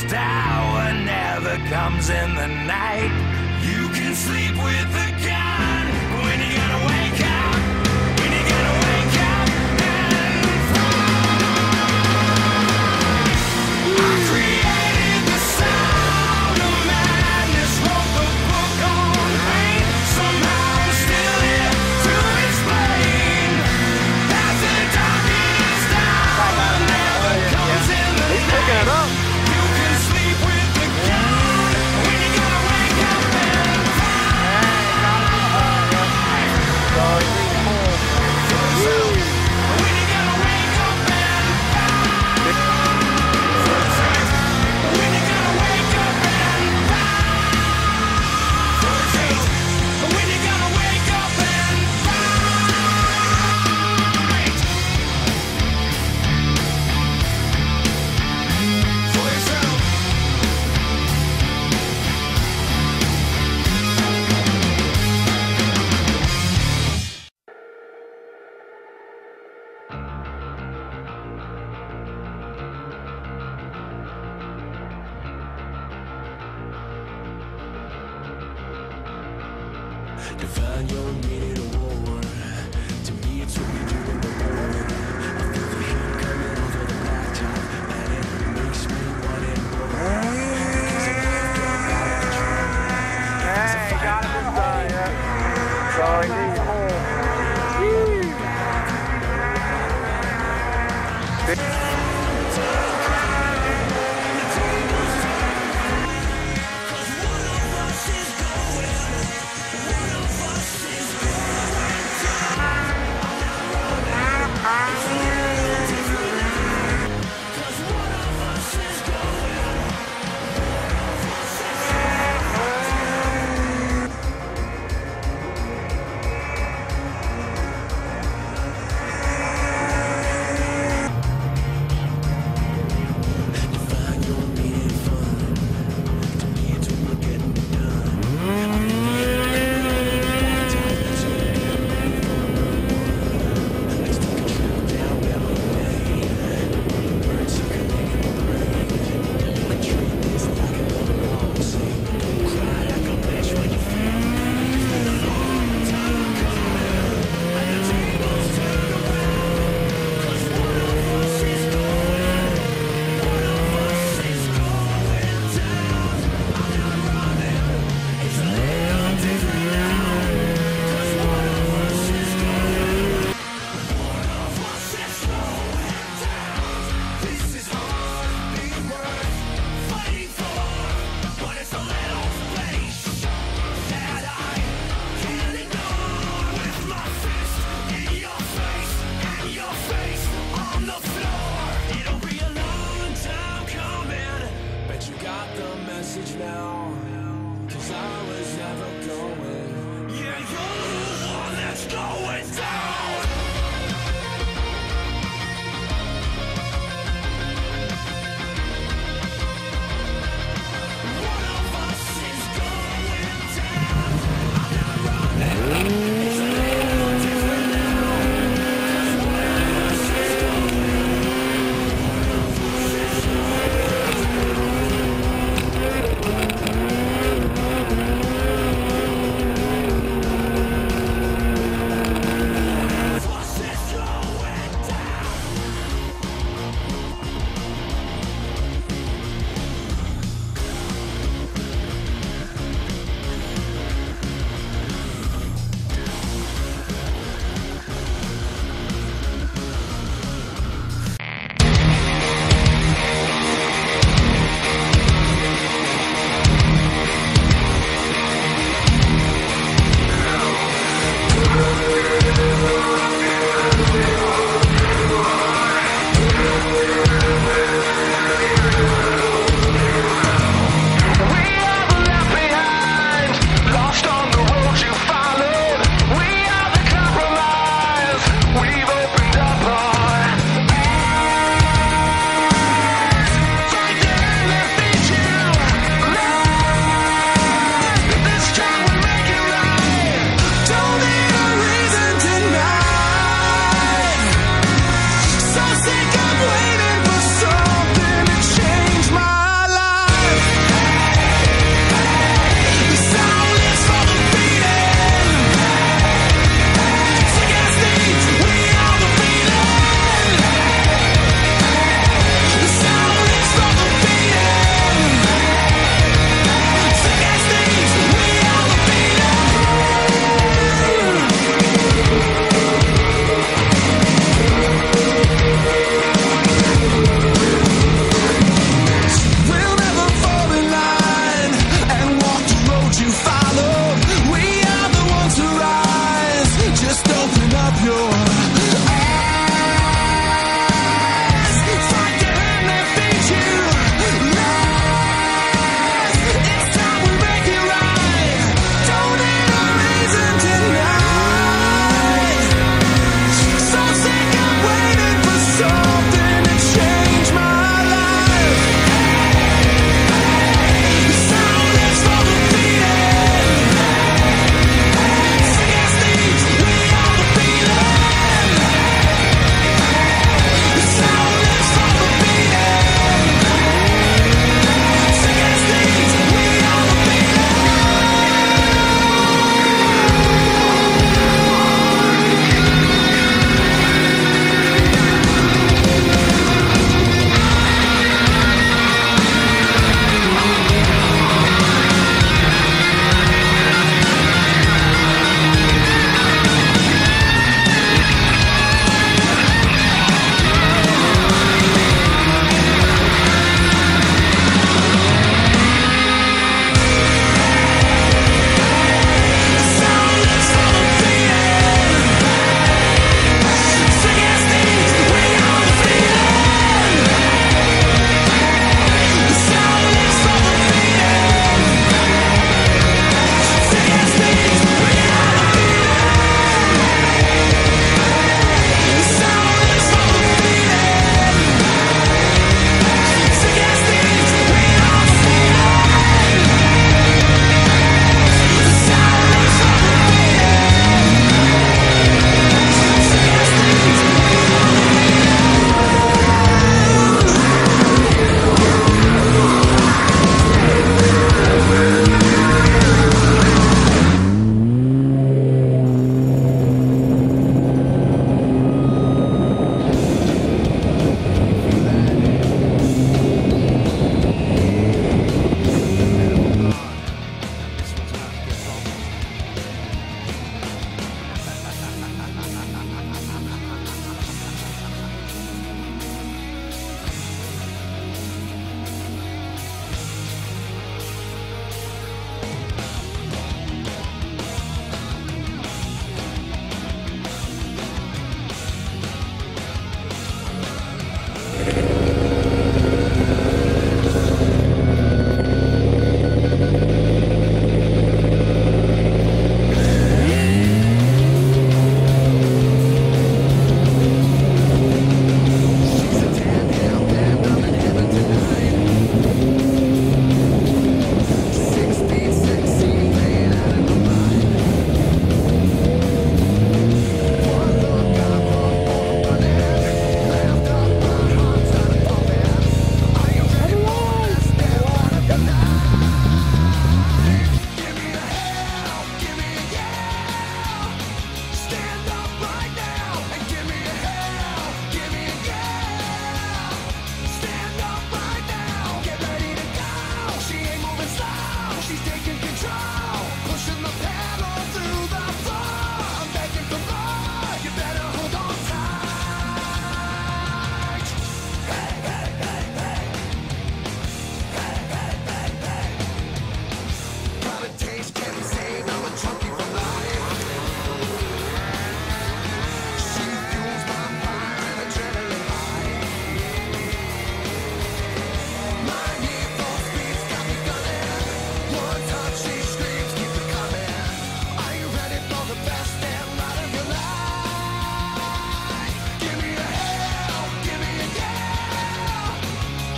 darkest hour never comes in the night. You can sleep with the gun when you gotta wake up. When you gotta wake up and fight. I created the sound of madness, wrote the book on pain. Somehow I'm still here to explain that the darkest hour never comes in the night. You can sleep with the gun when you gotta wake up and define your meaning of war. To me, it's what we do in the morning. I feel the heat coming over the blacktop, and it makes me want it more. Hey, got him this time, yeah. That's all I need. Now, 'cause I was never going. Yeah, you're the one that's going down. One of us is going down. I'm not running. It's a little different now. 'Cause one of us is going. One of us is going. She's taking control, pushing the pedal through the floor. I'm begging for more, you better hold on tight. Hey, hey, hey, hey. Hey, hey, hey, hey. Got a taste, can't be saved, I'm a junkie for life. She fuels my fire and adrenaline high. My need for speed's got me gunning. One touch, she screams, keep it coming. Are you ready for the best damn ride of your life? Give me a hell, give me a yeah.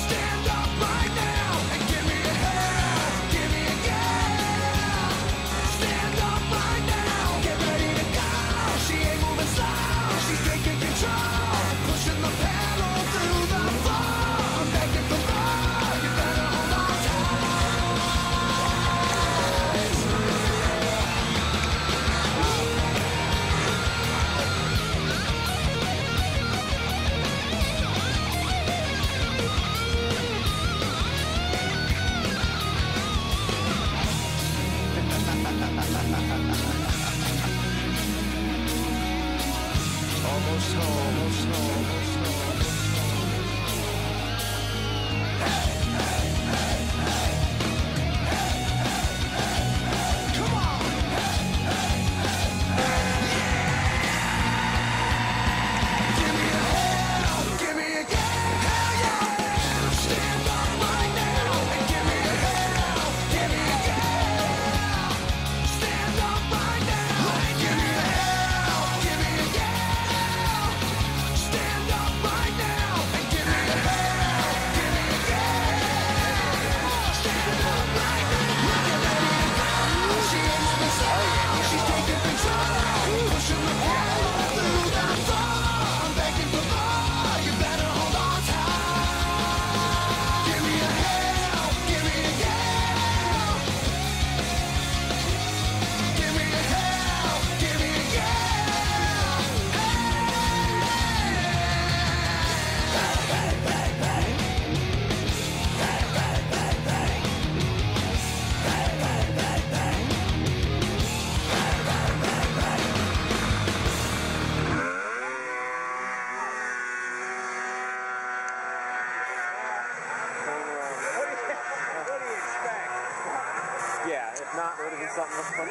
Stand up right now and give me a hell, give me a yeah. Stand up right now, get ready to go. She ain't moving slow, she's taking control, pushing the pedal through the floor. I'm begging for more, you better hold on tight. Almost home, almost home, almost home. Hey, hey, hey, hey. Hey, hey, hey, hey. Come on. Hey, hey, hey, hey. Yeah. Give me a hell, give me a yeah, hell yeah. Stand up right now and give me a hell, give me a yeah. Stand up right now and give me a hell, give me a yeah. Stand up right now and give me a hell, give me a yeah. Stand up right now. Get ready to go. She ain't moving slow. She's taking control, pushing the pedal through the floor. I'm begging for more. You better hold on tight. Give me a hell, give me a yeah. Give me a hell, give me a yeah. Hey, hey, hey, hey. Hey, hey, hey, hey. Hey, hey, hey, hey. Hey, hey, hey, hey. What do you expect? Yeah, if not, would have been something.